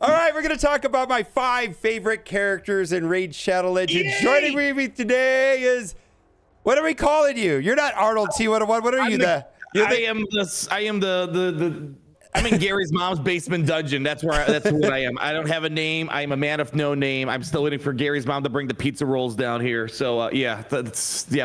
All right, we're going to talk about my 5 favorite characters in Raid Shadow Legends. Yay! Joining me today is, what are we calling you? You're not Arnold T101. What are you? I'm in Gary's mom's basement dungeon. That's what I am. I don't have a name. I'm a man of no name. I'm still waiting for Gary's mom to bring the pizza rolls down here. So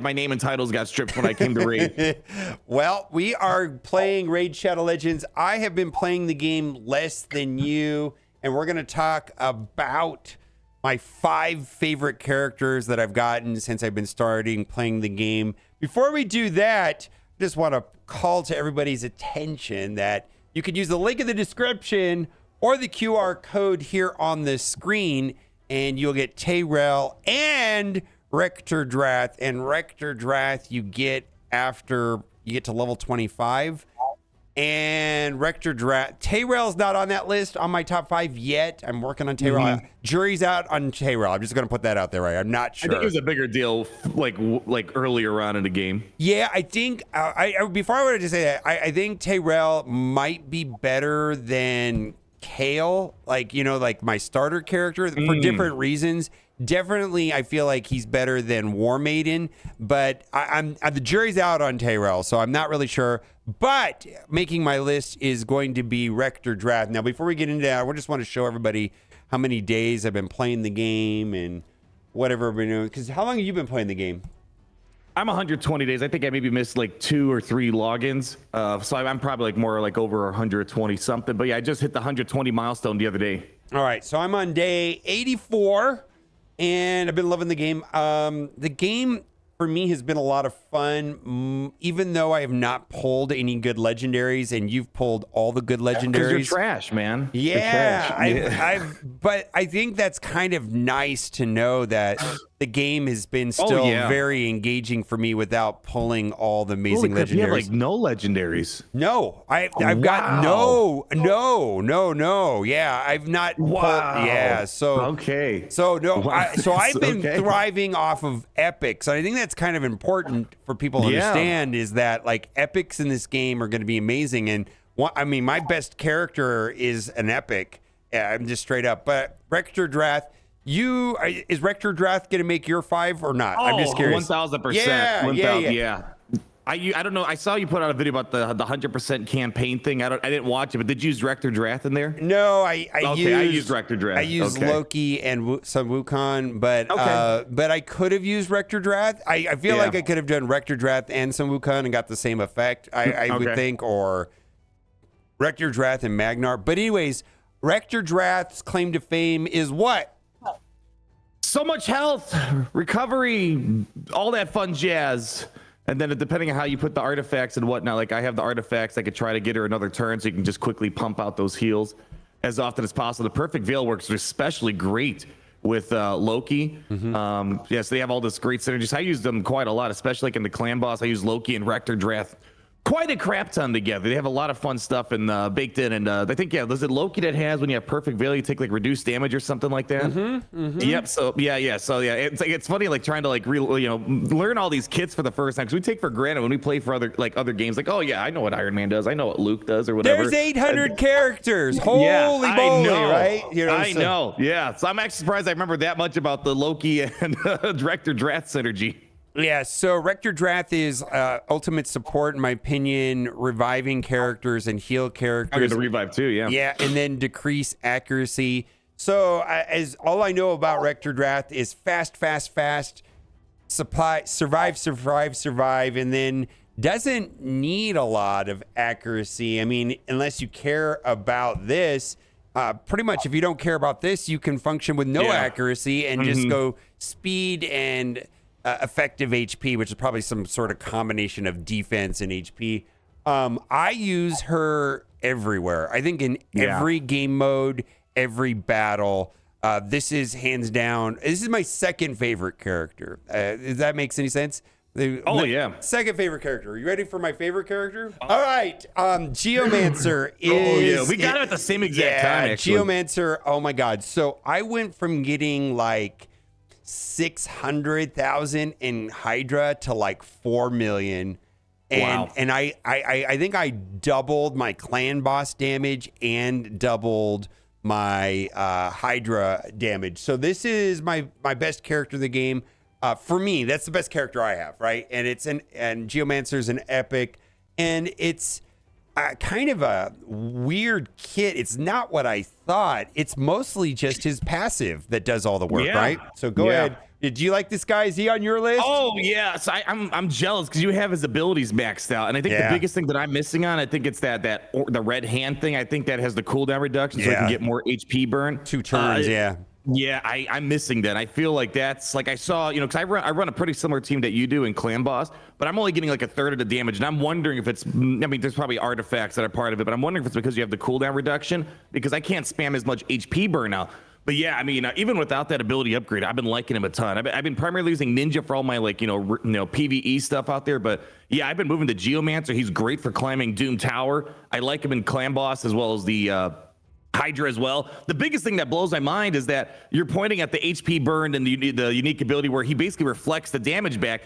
my name and titles got stripped when I came to Raid. Well, we are playing Raid Shadow Legends. I have been playing the game less than you, and we're going to talk about my 5 favorite characters that I've gotten since I've been starting playing the game. Before we do that, I just want to call to everybody's attention that you could use the link in the description or the QR code here on the screen, and you'll get Tayrel and Rector Drath. And Rector Drath you get after you get to level 25. And Rector Drath, Tayrel's not on that list on my top 5 yet. I'm working on Tayrel. Jury's out on Tayrel. I'm just going to put that out there, right? I'm not sure. I think it was a bigger deal like earlier on in the game. Yeah, I think before I wanted to say that, I think Tayrel might be better than Kale, like my starter character for different reasons. Definitely, I feel like he's better than War Maiden, but the jury's out on Tayrel, so I'm not really sure. But making my list is going to be Rector Drath. Now, before we get into that, I just want to show everybody how many days I've been playing the game and whatever I've been doing. Because how long have you been playing the game? I'm 120 days. I think I maybe missed like 2 or 3 logins. So I'm probably more over 120 something. But yeah, I just hit the 120 milestone the other day. All right, so I'm on day 84. And I've been loving the game. The game, for me, has been a lot of fun, even though I have not pulled any good legendaries, and you've pulled all the good legendaries. Because you're trash, man. Yeah, but I think that's kind of nice to know that the game has been still very engaging for me without pulling all the amazing legendaries. You have no legendaries. No, I've got no. Yeah, I've not. Wow. Pulled, yeah. So okay. So no. Wow. I've been thriving off of epics, and I think that's kind of important for people to understand is that epics in this game are going to be amazing. And my best character is an epic. Yeah, I'm just straight up. But Rector Drath. Is Rector Drath going to make your 5 or not? I'm just curious. 1,000%. Yeah. I don't know. I saw you put out a video about the 100% campaign thing. I didn't watch it, but did you use Rector Drath in there? No, I used Rector Drath. I used Loki and some Wukong, but I could have used Rector Drath. I feel like I could have done Rector Drath and some Wukong and got the same effect. I would think, or Rector Drath and Magnar. But anyways, Rector Drath's claim to fame is what? So much health, recovery, all that fun jazz. And then depending on how you put the artifacts and whatnot, I have the artifacts, I could try to get her another turn so you can just quickly pump out those heals as often as possible. The perfect veil works especially great with Loki. Yes, they have all this great synergies. I use them quite a lot, especially in the clan boss. I use Loki and Rector Drath quite a crap ton together. They have a lot of fun stuff and baked in. And I think, is it Loki that has when you have perfect veil, you take reduced damage or something like that? Yep. So it's funny trying to learn all these kits for the first time, because we take for granted when we play for other games I know what Iron Man does, I know what Luke does or whatever. There's 800 characters. Holy moly, right? I know. Yeah. So I'm actually surprised I remember that much about the Loki and Rector Drath synergy. Yeah, so Rector Drath is ultimate support, in my opinion, reviving characters and heal characters. I get the revive too, yeah. Yeah, and then decrease accuracy. So as all I know about Rector Drath is fast, survive, and then doesn't need a lot of accuracy. I mean, unless you care about this. Pretty much, if you don't care about this, you can function with no accuracy and just go speed and effective HP, which is probably some sort of combination of defense and HP. I use her everywhere. I think in every game mode, every battle. This is hands down. This is my second favorite character. If that makes any sense? Second favorite character. Are you ready for my favorite character? All right. Geomancer is... we got it at the same exact time, actually. Geomancer, oh my God. So I went from getting 600,000 in Hydra to 4 million. And I think I doubled my clan boss damage and doubled my Hydra damage. So this is my best character in the game. For me, that's the best character I have, right? And and Geomancer's an epic, and it's kind of a weird kit. It's not what I thought. It's mostly just his passive that does all the work, right? So go ahead. Did you like this guy? Is he on your list? Oh yes, I'm jealous because you have his abilities maxed out, and I think the biggest thing that I'm missing on, I think it's the red hand thing. I think that has the cooldown reduction, so I can get more HP burn. 2 turns, Yeah, I'm missing that. I feel like that's like I saw, because I run a pretty similar team that you do in Clan Boss, but I'm only getting like a third of the damage, and I'm wondering if it's. I mean, there's probably artifacts that are part of it, but I'm wondering if it's because you have the cooldown reduction because I can't spam as much HP burn now. But yeah, I mean, even without that ability upgrade, I've been liking him a ton. I've been primarily using Ninja for all my PvE stuff out there. But yeah, I've been moving to Geomancer. He's great for climbing Doom Tower. I like him in Clan Boss as well as the Hydra as well. The biggest thing that blows my mind is that you're pointing at the HP burned and the unique ability where he basically reflects the damage back.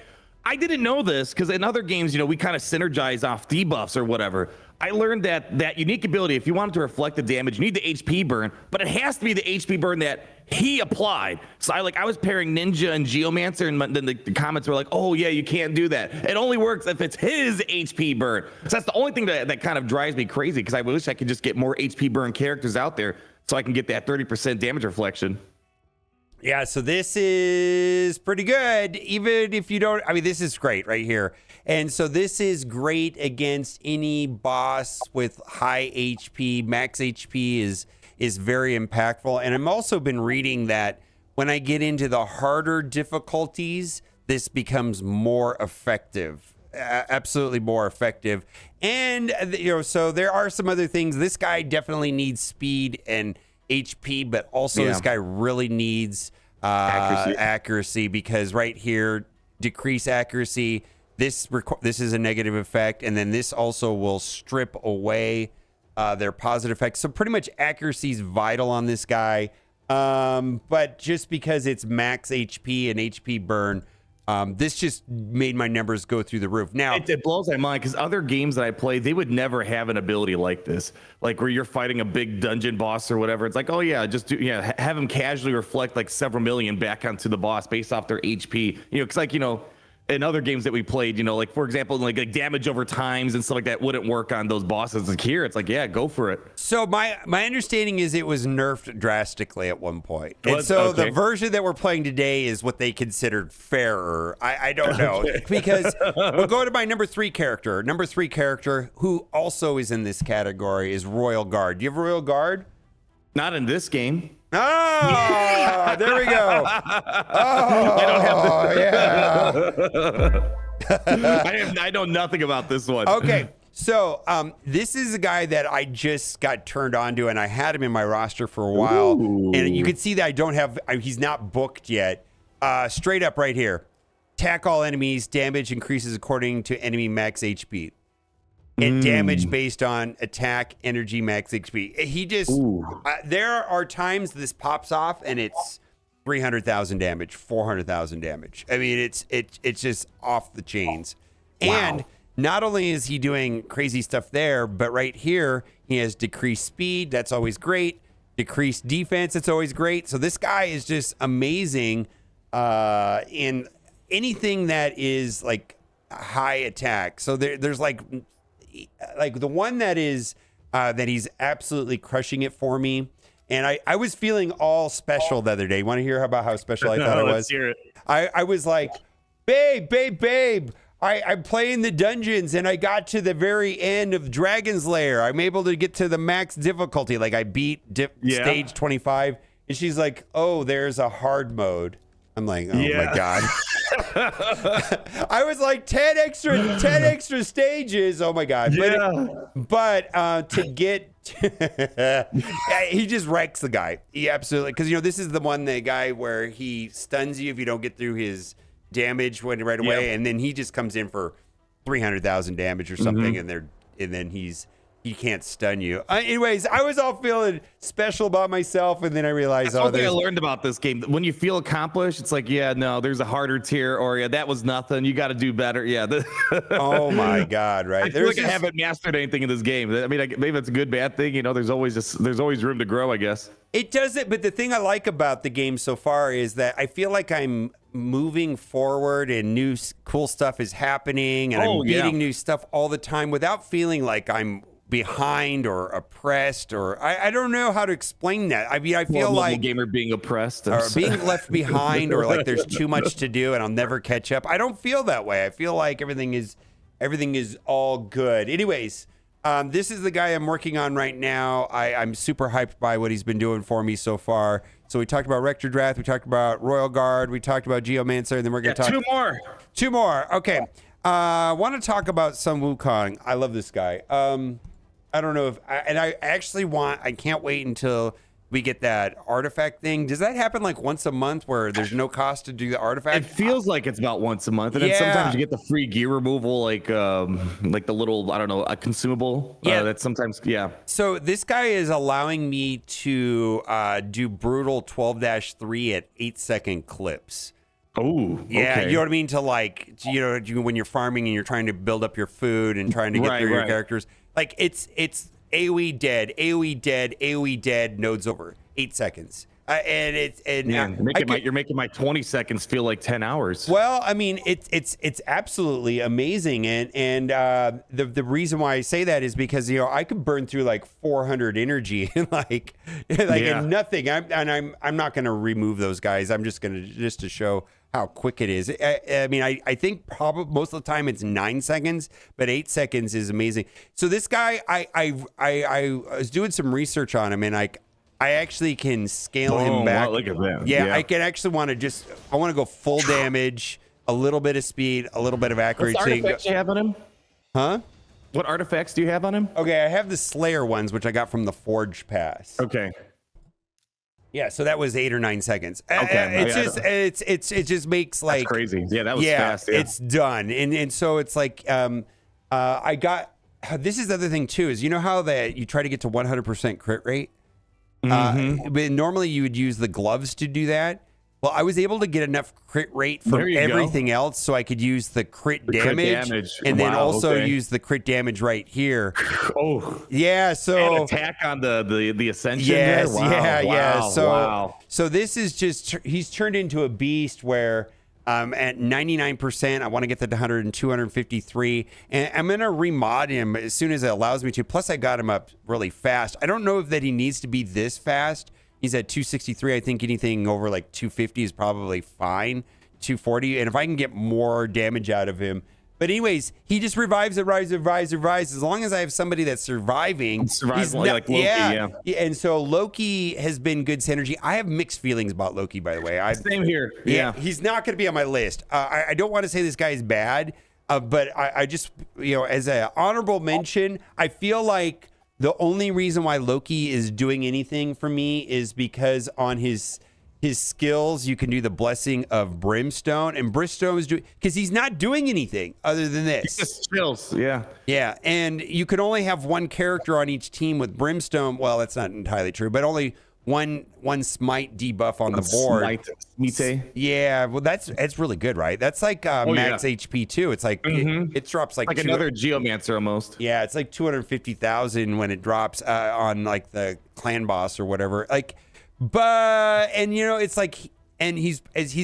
I didn't know this because in other games, we kind of synergize off debuffs or whatever. I learned that unique ability, if you want it to reflect the damage, you need the HP burn, but it has to be the HP burn that he applied. So I was pairing Ninja and Geomancer, and then the comments were like, oh yeah, you can't do that. It only works if it's his HP burn. So that's the only thing that kind of drives me crazy because I wish I could just get more HP burn characters out there so I can get that 30% damage reflection. Yeah, so this is pretty good, even if you don't. I mean, this is great right here. And so this is great against any boss with high HP. Max HP is very impactful. And I'm also been reading that when I get into the harder difficulties, this becomes more effective. Absolutely more effective. And, so there are some other things. This guy definitely needs speed and HP, but also this guy really needs accuracy because right here, decrease accuracy. This is a negative effect, and then this also will strip away their positive effects. So pretty much accuracy is vital on this guy. But just because it's max HP and HP burn, this just made my numbers go through the roof. Now it blows my mind because other games that I play, they would never have an ability like this, like where you're fighting a big dungeon boss or whatever. It's like, oh yeah, have him casually reflect like several million back onto the boss based off their HP. Because in other games that we played, like for example, like damage over times and stuff like that wouldn't work on those bosses. Like here, it's like, yeah, go for it. So my understanding is it was nerfed drastically at one point. And so the version that we're playing today is what they considered fairer. I don't know. Because we'll go to my number 3 character. Number 3 character, who also is in this category, is Royal Guard. Do you have Royal Guard? Not in this game. Oh, there we go. Oh, I don't have I know nothing about this one. Okay, so this is a guy that I just got turned on to, and I had him in my roster for a while. Ooh. And you can see that I don't have, he's not booked yet. Straight up right here. Attack all enemies. Damage increases according to enemy max HP. And damage based on attack, energy, max HP. He just, there are times this pops off and it's 300,000 damage, 400,000 damage. I mean, it's just off the chains. Wow. And not only is he doing crazy stuff there, but right here, he has decreased speed. That's always great. Decreased defense. It's always great. So this guy is just amazing in anything that is like high attack. So there's like the one that is that he's absolutely crushing it for me. And I was feeling all special the other day. Want to hear about how special I thought I was? Let's hear it. I was like, babe. I'm playing the dungeons and I got to the very end of Dragon's Lair. I'm able to get to the max difficulty. Like I beat stage 25. And she's like, oh, there's a hard mode. I'm like, oh my God. I was like 10 extra stages. Oh my God. But to get he just wrecks the guy. He absolutely, because this is the guy where he stuns you if you don't get through his damage right away, and then he just comes in for 300,000 damage or something, and then he's he can't stun you. Anyways, I was all feeling special about myself, and then I realized, That's one thing I learned about this game. When you feel accomplished, it's like, yeah, no, there's a harder tier, or yeah, that was nothing. You got to do better. Yeah. Oh my God! Right? I feel like I haven't mastered anything in this game. I mean, maybe that's a good, bad thing. You know, there's always room to grow, I guess. It does it, but the thing I like about the game so far is that I feel like I'm moving forward and new cool stuff is happening, and I'm beating new stuff all the time without feeling like I'm behind or oppressed, or I don't know how to explain that. I mean, I feel like gamer being oppressed or being left behind, or like there's too much to do and I'll never catch up. I don't feel that way. I feel like everything is all good. Anyways, this is the guy I'm working on right now. I'm super hyped by what he's been doing for me so far. So we talked about Rector Drath, we talked about Royal Guard, we talked about Geomancer, and then we're going to talk two more. Okay. I want to talk about Sun Wukong. I love this guy. I don't know if, I can't wait until we get that artifact thing. Does that happen like once a month where there's no cost to do the artifact? It feels like it's about once a month. And then sometimes you get the free gear removal, like the little, I don't know, a consumable. Yeah. That sometimes, So this guy is allowing me to do brutal 12-3 at 8-second clips. Oh, yeah, okay. you know what I mean? To like, when you're farming and you're trying to build up your food and trying to get through your characters, like it's AoE dead, AoE dead, AoE dead, nodes over 8 seconds. You're making my 20 seconds feel like 10 hours. Well, I mean, it's absolutely amazing, and the reason why I say that is because I could burn through like 400 energy in in nothing. I'm not going to remove those guys. I'm just going to show how quick it is. I mean, I think probably most of the time it's 9 seconds, but 8 seconds is amazing. So this guy, I was doing some research on him, and I actually can scale him back. Wow, look at that. Yeah, I can actually want to go full damage, a little bit of speed, a little bit of accuracy. What artifacts do you have on him? Huh? What artifacts do you have on him? Okay, I have the Slayer ones, which I got from the Forge Pass. Okay. Yeah, so that was 8 or 9 seconds. Okay, it just makes like, that's crazy. Yeah, that was fast. Yeah, it's done, and so it's like I got. This is the other thing too, is how that you try to get to 100% crit rate. But normally you would use the gloves to do that. Well, I was able to get enough crit rate from everything else, so I could use the crit damage, and then also use the crit damage right here. Oh, yeah. So and attack on the ascension. Yes, there? Wow. So this is just he's turned into a beast where. At 99%, I want to get that to 100 and 253, and I'm going to remod him as soon as it allows me to. Plus, I got him up really fast. I don't know if that he needs to be this fast. He's at 263. I think anything over like 250 is probably fine. 240, and if I can get more damage out of him. But anyways, he just revives. As long as I have somebody that's surviving, he's like Loki, yeah. And so Loki has been good synergy. I have mixed feelings about Loki, by the way. Same here. Yeah, he's not going to be on my list. I don't want to say this guy is bad, but I just, as an honorable mention, I feel like the only reason why Loki is doing anything for me is because on his skills, you can do the blessing of brimstone, and brimstone is doing because he's not doing anything other than this. Just chills, yeah. Yeah, and you can only have one character on each team with brimstone. Well, that's not entirely true, but only one smite debuff on the board. Smite. Yeah, well, that's really good, right? That's like max HP too. It's like it drops like another Geomancer almost. Yeah, it's like 250,000 when it drops on like the clan boss or whatever. Like. But it's like, and he's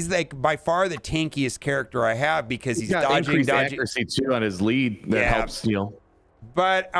like by far the tankiest character I have because he's dodging accuracy too on his lead that helps But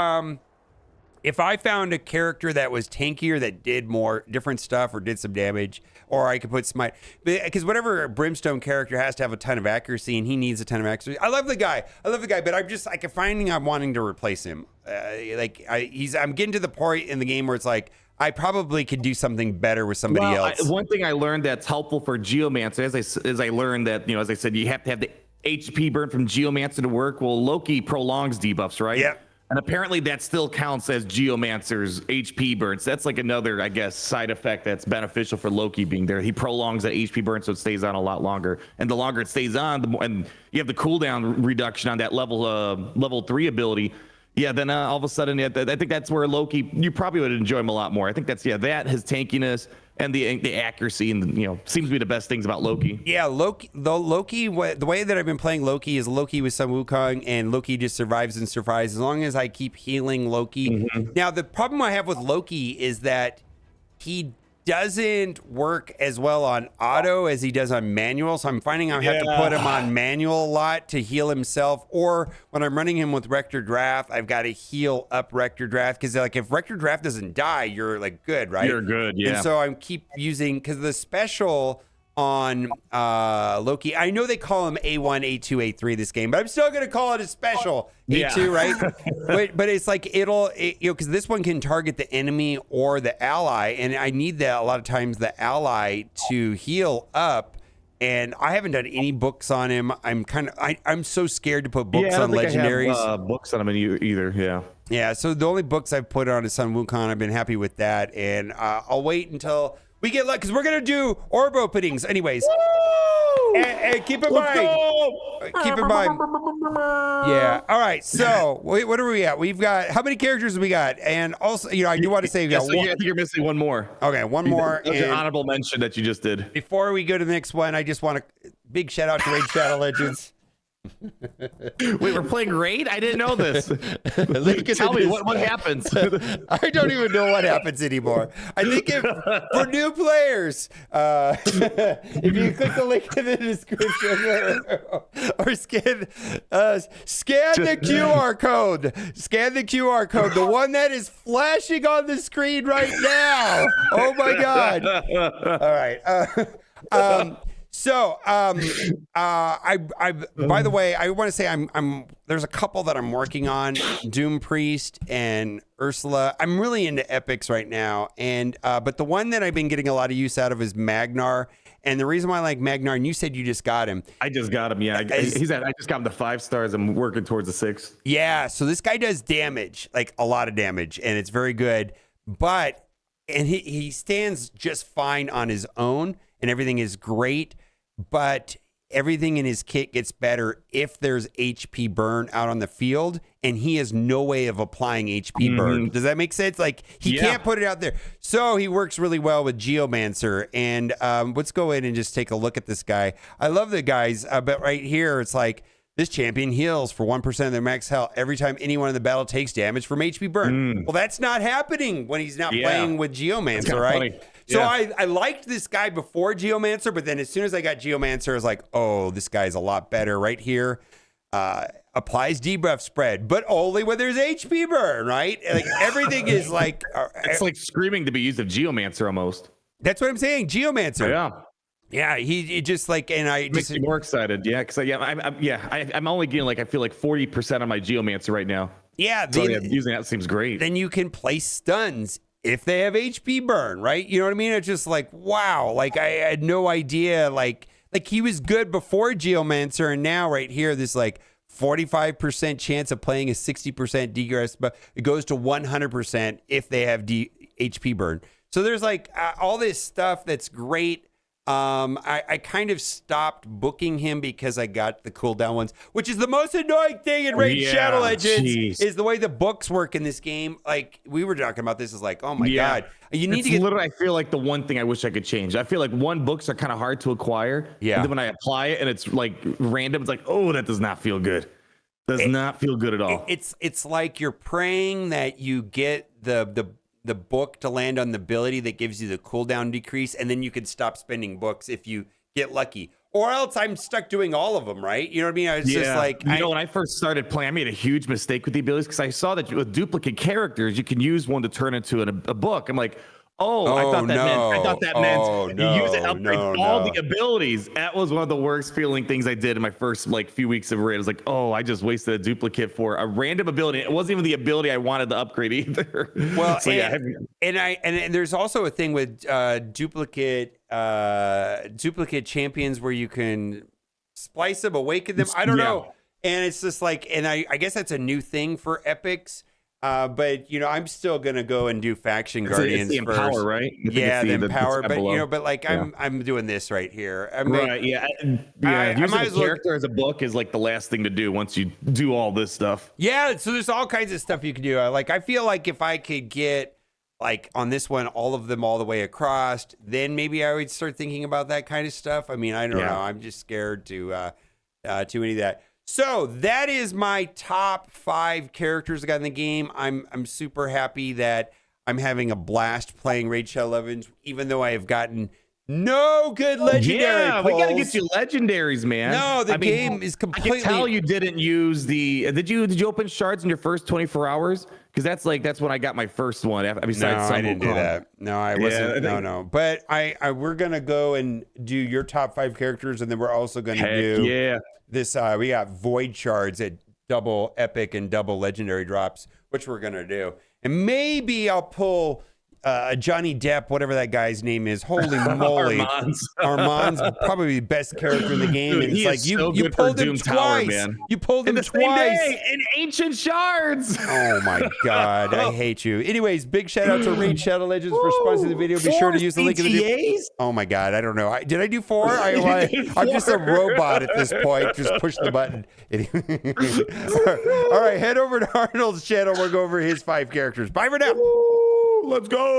if I found a character that was tankier that did more different stuff or did some damage, or I could put smite, because whatever brimstone character has to have a ton of accuracy, and he needs a ton of accuracy. I love the guy, but I'm wanting to replace him. I'm getting to the point in the game where it's like. I probably could do something better with somebody else. One thing I learned that's helpful for Geomancer, as I learned that, as I said, you have to have the HP burn from Geomancer to work. Well, Loki prolongs debuffs, right? Yeah. And apparently that still counts as Geomancer's HP burn. So that's like another, I guess, side effect that's beneficial for Loki being there. He prolongs that HP burn so it stays on a lot longer. And the longer it stays on, the more, and you have the cooldown reduction on that level 3 ability. Yeah, then all of a sudden, I think that's where Loki, you probably would enjoy him a lot more. I think that's, that, his tankiness, and the accuracy, and seems to be the best things about Loki. Yeah, Loki. The way that I've been playing Loki is Loki with some Wukong, and Loki just survives and survives as long as I keep healing Loki. Now, the problem I have with Loki is that he doesn't work as well on auto as he does on manual. So I'm finding I have to put him on manual a lot to heal himself. Or when I'm running him with Rector Draft, I've got to heal up Rector Draft because like if Rector Draft doesn't die, you're like good, right? You're good, yeah. And so I keep using because the special on Loki, I know they call him A1, A2, A3 this game, but I'm still going to call it a special A2, right? but it's like because this one can target the enemy or the ally, and I need that a lot of times the ally to heal up. And I haven't done any books on him. I'm so scared to put books on legendaries. I have, books on him either. Yeah. Yeah. So the only books I've put on is Sun Wukong. I've been happy with that, and I'll wait until we get luck because we're gonna do orb openings anyways. And keep in mind. Keep in mind. Yeah. All right. So what are we at? We've got how many characters have we got? And also, I do want to say I think you're missing one more. Okay, one more. That's an honorable mention that you just did. Before we go to the next one, I just want to big shout out to Raid Shadow Legends. Wait, we're playing Raid? I didn't know this. Tell me what happens. I don't even know what happens anymore. I think for new players, if you click the link in the description or scan the QR code. Scan the QR code, the one that is flashing on the screen right now. Oh my God! All right. By the way, I want to say I'm there's a couple that I'm working on, Doom Priest and Ursula. I'm really into epics right now, and but the one that I've been getting a lot of use out of is Magnar. And the reason why I like Magnar, and you said you just got him. I just got him. Yeah, I just got him to 5 stars. I'm working towards the 6. Yeah, so this guy does damage, like a lot of damage, and it's very good. But he stands just fine on his own, and everything is great. But everything in his kit gets better if there's HP burn out on the field, and he has no way of applying HP burn. Does that make sense? Like he can't put it out there. So he works really well with Geomancer. And let's go in and just take a look at this guy. I love the guys, but right here it's like this champion heals for 1% of their max health every time anyone in the battle takes damage from HP burn. Well, that's not happening when he's not playing with Geomancer, right? Funny. So I liked this guy before Geomancer, but then as soon as I got Geomancer, I was like, oh, this guy's a lot better right here. Applies debuff spread, but only when there's HP burn, right? Like everything is like... it's like screaming to be used of Geomancer almost. That's what I'm saying, Geomancer. Yeah. Yeah, he just like, and I makes me more excited. Yeah, because I'm only getting like I feel like 40% on my Geomancer right now. Yeah, so using that seems great. Then you can place stuns if they have HP burn, right? You know what I mean? It's just like wow, like I had no idea. Like he was good before Geomancer, and now right here, this like 45% chance of playing a 60% degress, but it goes to 100% if they have HP burn. So there's like all this stuff that's great. I kind of stopped booking him because I got the cooldown ones, which is the most annoying thing in Raid Shadow Legends is the way the books work in this game. Like we were talking about this is like, oh my God, you need to get literally, I feel like the one thing I wish I could change. I feel like books are kind of hard to acquire. Yeah. And then when I apply it and it's like random, it's like, oh, that does not feel good. Does not feel good at all. It's like you're praying that you get the book to land on the ability that gives you the cooldown decrease, and then you can stop spending books if you get lucky. Or else I'm stuck doing all of them, right? You know what I mean? It's just like... when I first started playing, I made a huge mistake with the abilities because I saw that with duplicate characters, you can use one to turn into a book. I'm like, I thought that meant you use it to upgrade all the abilities. That was one of the worst feeling things I did in my first like few weeks of Raid. I was like, I just wasted a duplicate for a random ability. It wasn't even the ability I wanted to upgrade either. Well, so, and there's also a thing with duplicate champions where you can splice them, awaken them. I don't know. And it's just like, and I guess that's a new thing for epics. But you know, I'm still gonna go and do faction guardians it's the first. Empower, right? I think Yeah, it's the Empower. tab But below. you know, but like I'm doing this right here. I mean, Right, yeah. I Using might a as well. character as a book is like the last thing to do once you do all this stuff. Yeah, so there's all kinds of stuff you can do. Like I feel like if I could get like on this one all of them all the way across, then maybe I would start thinking about that kind of stuff. I mean, I don't know. I'm just scared to any of that. So that is my top 5 characters I got in the game. I'm super happy that I'm having a blast playing Raid Shadow Legends, even though I have gotten no good legendary Yeah, pulls. we gotta get you legendaries, man. No, the game is completely. I can tell you didn't use the. Did you open shards in your first 24 hours? Because that's when I got my first one. Besides, No, I didn't do that. No, I wasn't. Yeah, No. But I we're gonna go and do your top 5 characters, and then we're also gonna do this. We got void shards at double epic and double legendary drops, which we're gonna do, and maybe I'll pull. Johnny Depp, whatever that guy's name is. Holy moly. Armand's probably the best character in the game. Dude, and it's like you pulled him twice. Tower, man. You pulled him twice. In ancient shards. Oh my God. I hate you. Anyways, big shout out to Raid Shadow Legends for sponsoring the video. Be sure to use the link in the video. Oh my God. I don't know. Did I do 4? I'm just a robot at this point. Just push the button. All right. Head over to Arnold's channel. We'll go over his 5 characters. Bye for now. Let's go.